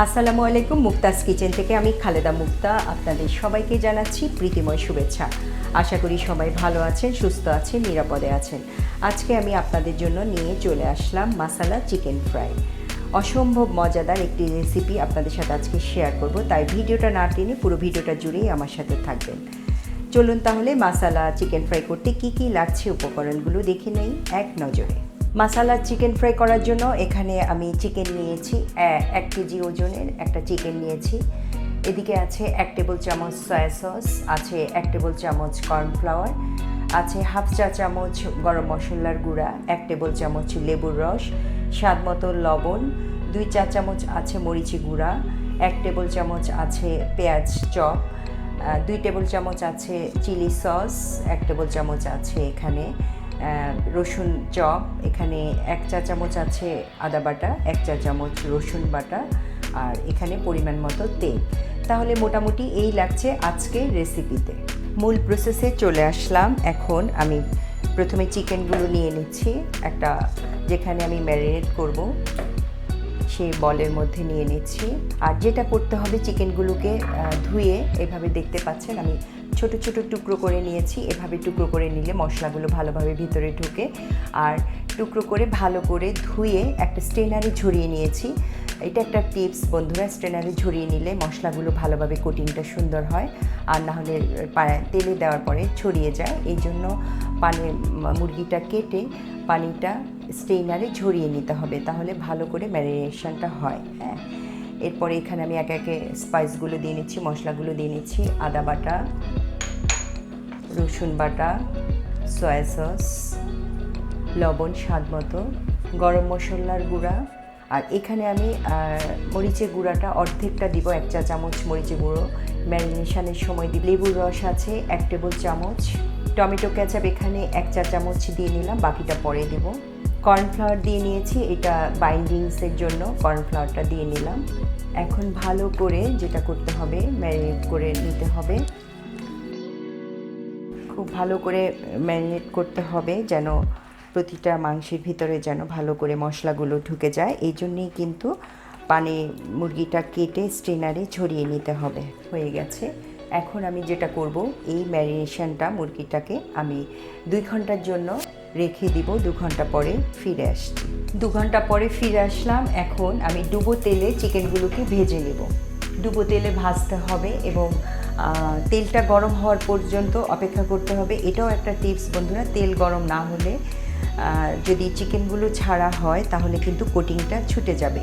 আসসালামু আলাইকুম। মুক্তাস কিচেন থেকে আমি খালেদা মুক্তা আপনাদের সবাইকে জানাচ্ছি প্রীতিময় শুভেচ্ছা। আশা করি সবাই ভালো আছেন, সুস্থ আছেন, নিরাপদে আছেন। আজকে আমি আপনাদের জন্য নিয়ে চলে আসলাম মাসালা চিকেন ফ্রাই। অসম্ভব মজাদার একটি রেসিপি আপনাদের সাথে আজকে শেয়ার করব, তাই ভিডিওটা না টেনে পুরো ভিডিওটা জুড়েই আমার সাথে থাকবেন। চলুন তাহলে মাসালা চিকেন ফ্রাই করতে কি কি লাগছে উপকরণগুলো দেখে নেই এক নজরে। মাসালা চিকেন ফ্রাই করার জন্য এখানে আমি চিকেন নিয়েছি, 1 কেজি ওজনের একটা চিকেন নিয়েছি। এদিকে আছে 1 টেবিল চামচ সয়া সস, আছে 1 টেবিল চামচ কর্নফ্লাওয়ার, আছে হাফ চা চামচ গরম মশলার গুঁড়া, 1 টেবিল চামচ লেবুর রস, স্বাদ মতো লবণ, 2 চা চামচ আছে মরিচি গুঁড়া, 1 টেবিল চামচ আছে পেঁয়াজ চপ, 2 টেবিল চামচ আছে চিলি সস, 1 টেবিল চামচ আছে এখানে রসুন চপ, এখানে 1 চা চামচ আছে আদা বাটা, 1 চা চামচ রসুন বাটা, আর এখানে পরিমাণ মতো তেল। তাহলে মোটামুটি এই লাগছে আজকের রেসিপিতে। মূল প্রসেসে চলে আসলাম। এখন আমি প্রথমে চিকেনগুলো নিয়ে নিচ্ছি একটা, যেখানে আমি ম্যারিনেট করব সেই বলের মধ্যে নিয়ে নিচ্ছি। আর যেটা করতে হবে, চিকেনগুলোকে ধুয়ে এভাবে দেখতে পাচ্ছেন আমি ছোট ছোট টুকরো করে নিয়েছি। এভাবে টুকরো করে নিলে মশলাগুলো ভালোভাবে ভিতরে ঢুকে। আর টুকরো করে ভালো করে ধুয়ে একটা স্ট্রেনারে ঝরিয়ে নিয়েছি। এটা একটা টিপস বন্ধুরা, স্ট্রেনারে ঝরিয়ে নিলে মশলাগুলো ভালোভাবে কোটিংটা সুন্দর হয়, আর না হলে তেলে দেওয়ার পরে ছড়িয়ে যায়। এই জন্য মুরগিটা কেটে পানিটা স্ট্রেনারে ঝরিয়ে নিতে হবে, তাহলে ভালো করে ম্যারিনেশনটা হয়। হ্যাঁ, এরপরে এখানে আমি একে একে স্পাইসগুলো দিয়ে নিচ্ছি, মশলাগুলো দিয়ে নিচ্ছি। আদা বাটা, রসুন বাটা, সয়া সস, লবণ স্বাদ মতো, গরম মশলার গুঁড়া, আর এখানে আমি মরিচের গুঁড়াটা অর্ধেকটা দিব, 1 চা চামচ মরিচের গুঁড়ো ম্যারিনেশনের সময় দিই। লেবুর রস আছে 1 টেবিল চামচ, টমেটো কেচাপ এখানে 1 চা চামচ দিয়ে নিলাম, বাকিটা পরে দেব। কর্নফ্লাওয়ার দিয়ে নিয়েছি, এটা বাইন্ডিংসের জন্য কর্নফ্লাওয়ারটা দিয়ে নিলাম। এখন ভালো করে যেটা করতে হবে, ম্যারিনেট করে নিতে হবে। খুব ভালো করে ম্যারিনেট করতে হবে যেন প্রতিটা মাংসের ভিতরে যেন ভালো করে মশলাগুলো ঢুকে যায়। এই জন্যেই কিন্তু মুরগিটা কেটে স্ট্রেনারে ছড়িয়ে নিতে হবে। হয়ে গেছে। এখন আমি যেটা করব, এই ম্যারিনেশনটা মুরগিটাকে আমি 2 ঘন্টার জন্য রেখে দিব। 2 ঘন্টা পরে ফিরে আসছি। 2 ঘন্টা পরে ফিরে আসলাম। এখন আমি ডুবো তেলে চিকেনগুলোকে ভেজে নেব। ডুবো তেলে ভাজতে হবে এবং তেলটা গরম হওয়ার পর্যন্ত অপেক্ষা করতে হবে। এটাও একটা টিপস বন্ধুরা, তেল গরম না হলে যদি চিকেনগুলো ছাড়া হয় তাহলে কিন্তু কোটিংটা ছুটে যাবে।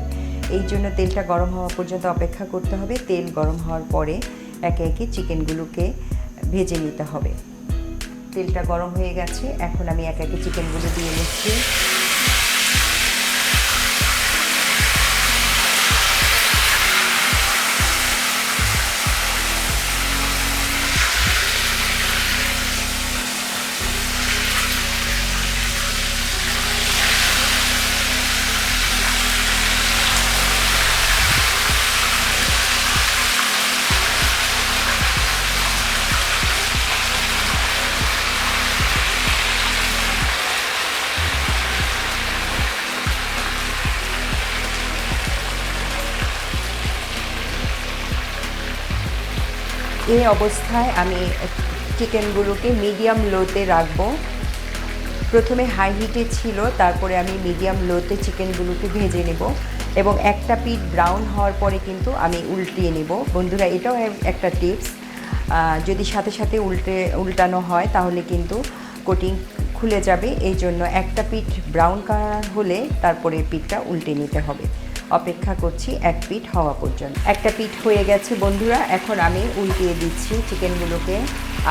এই জন্য তেলটা গরম হওয়া পর্যন্ত অপেক্ষা করতে হবে। তেল গরম হওয়ার পরে একে একে চিকেনগুলোকে ভেজে নিতে হবে। তেলটা গরম হয়ে গেছে, এখন আমি একে একে চিকেনগুলো দিয়ে নিচ্ছি। এই অবস্থায় আমি চিকেনগুলোকে মিডিয়াম লোতে রাখবো। প্রথমে হাই হিটে ছিল, তারপরে আমি মিডিয়াম লোতে চিকেনগুলোকে ভেজে নেব এবং একটা পিঠ ব্রাউন হওয়ার পরে কিন্তু আমি উল্টিয়ে নেব। বন্ধুরা, এটাও একটা টিপস, যদি সাথে সাথে উল্টানো হয় তাহলে কিন্তু কোটিং খুলে যাবে। এই জন্য একটা পিঠ ব্রাউন কালার হলে তারপরে পিঠটা উল্টে নিতে হবে। অপেক্ষা করছি 1 পিঠ হওয়া পর্যন্ত। একটা পিঠ হয়ে গেছে বন্ধুরা, এখন আমি উল্টিয়ে দিচ্ছি চিকেনগুলোকে।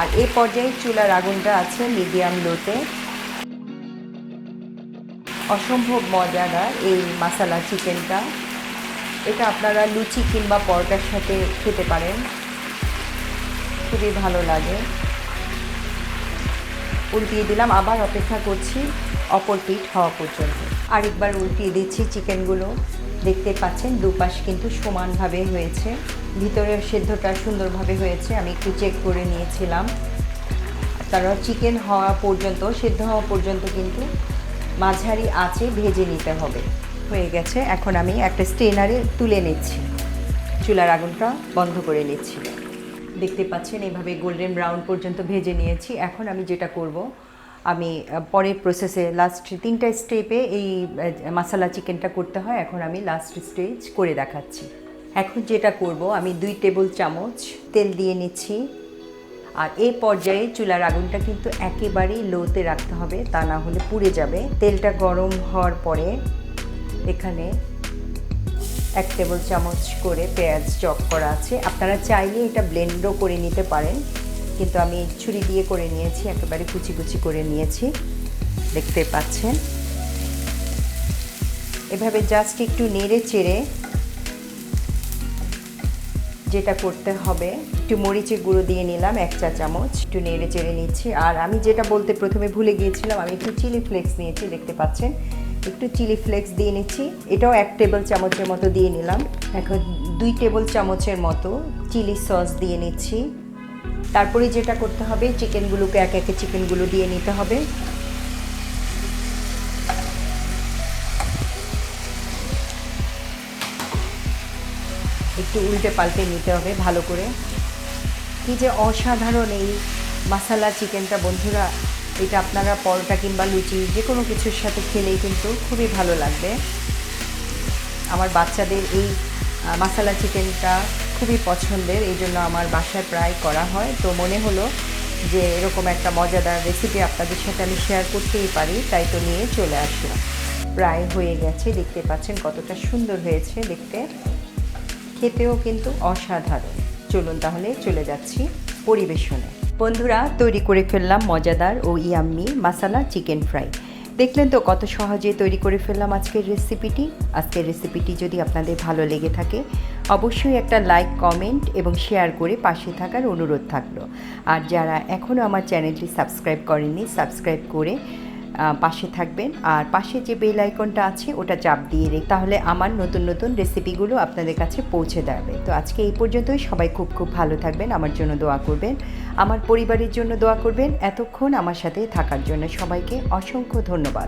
আর এই পর্যায়ে চুলার আগুনটা আছে মিডিয়াম লোতে। অসম্ভব মজাদার এই মাসালা চিকেনটা। এটা আপনারা লুচি কিংবা পরোটার সাথে খেতে পারেন, খুবই ভালো লাগে। উল্টিয়ে দিলাম, আবার অপেক্ষা করছি অপর পিঠ হওয়া পর্যন্ত। আরেকবার উল্টিয়ে দিচ্ছি চিকেনগুলো। দেখতে পাচ্ছেন দুপাশ কিন্তু সমানভাবে হয়েছে, ভিতরের সেদ্ধটা সুন্দরভাবে হয়েছে। আমি একটু চেক করে নিয়েছিলাম। তারপর চিকেন সেদ্ধ হওয়া পর্যন্ত কিন্তু মাঝারি আঁচে ভেজে নিতে হবে। হয়ে গেছে, এখন আমি একটা স্ট্রেনারে তুলে নিচ্ছি। চুলার আগুনটা বন্ধ করে নিচ্ছি। দেখতে পাচ্ছেন এইভাবে গোল্ডেন ব্রাউন পর্যন্ত ভেজে নিয়েছি। এখন আমি যেটা করব, আমি পরের প্রসেসে লাস্ট 3টা স্টেপে এই মশলা চিকেনটা করতে হয়, এখন আমি লাস্ট স্টেজ করে দেখাচ্ছি। এখন যেটা করব, আমি 2 টেবিল চামচ তেল দিয়ে নিচ্ছি। আর এই পর্যায়ে চুলার আগুনটা কিন্তু একেবারেই লোতে রাখতে হবে, তা না হলে পুড়ে যাবে। তেলটা গরম হওয়ার পরে এখানে 1 টেবিল চামচ করে পেঁয়াজ চপ করা আছে। আপনারা চাইলে এটা ব্লেন্ডও করে নিতে পারেন, কিন্তু আমি ছুরি দিয়ে করে নিয়েছি, একেবারে কুচি কুচি করে নিয়েছি। দেখতে পাচ্ছেন এভাবে জাস্ট একটু নেড়ে চেড়ে যেটা করতে হবে, একটু মরিচের গুঁড়ো দিয়ে নিলাম 1 চা চামচ, একটু নেড়ে চেড়ে নিচ্ছি। আর আমি যেটা বলতে প্রথমে ভুলে গিয়েছিলাম, আমি একটু চিলি ফ্লেক্স নিয়েছি। দেখতে পাচ্ছেন একটু চিলি ফ্লেক্স দিয়ে নিচ্ছি, এটাও 1 টেবিল চামচের মতো দিয়ে নিলাম। এখন 2 টেবিল চামচের মতো চিলি সস দিয়ে নিচ্ছি। তারপরে যেটা করতে হবে, চিকেনগুলোকে একে একে চিকেনগুলো দিয়ে নিতে হবে। একটু উল্টে পাল্টে নিতে হবে ভালো করে। কি যে অসাধারণ এই মশলা চিকেনটা বন্ধুরা, এটা আপনারা পরোটা কিংবা লুচি যে কোনো কিছুর সাথে খেলেই কিন্তু খুবই ভালো লাগবে। আমার বাচ্চাদের এই মশলা চিকেনটা খুবই পছন্দের, এই জন্য আমার বাসায় প্রায় করা হয়। তো মনে হলো যে এরকম একটা মজাদার রেসিপি আপনাদের সাথে আমি শেয়ার করতেই পারি, তাই তো নিয়ে চলে আসলাম। প্রায় হয়ে গেছে, দেখতে পাচ্ছেন কতটা সুন্দর হয়েছে দেখতে, খেতেও কিন্তু অসাধারণ। চলুন তাহলে চলে যাচ্ছি পরিবেশনে। বন্ধুরা, তৈরি করে ফেললাম মজাদার ও ইয়াম্মি মশলা চিকেন ফ্রাই। দেখলেন তো কত সহজে তৈরি করে ফেললাম আজকের রেসিপিটি। আজকের রেসিপিটি যদি আপনাদের ভালো লেগে থাকে, অবশ্যই একটা লাইক, কমেন্ট এবং শেয়ার করে পাশে থাকার অনুরোধ থাকলো। আর যারা এখনও আমার চ্যানেলটি সাবস্ক্রাইব করেননি, সাবস্ক্রাইব করে পাশে থাকবেন। আর পাশে যে বেল আইকনটা আছে ওটা চাপ দিয়ে তাহলে আমার নতুন নতুন রেসিপিগুলো আপনাদের কাছে পৌঁছে যাবে। তো আজকে এই পর্যন্তই। সবাই খুব খুব ভালো থাকবেন, আমার জন্য দোয়া করবেন, আমার পরিবারের জন্য দোয়া করবেন। এতক্ষণ আমার সাথে থাকার জন্য সবাইকে অসংখ্য ধন্যবাদ।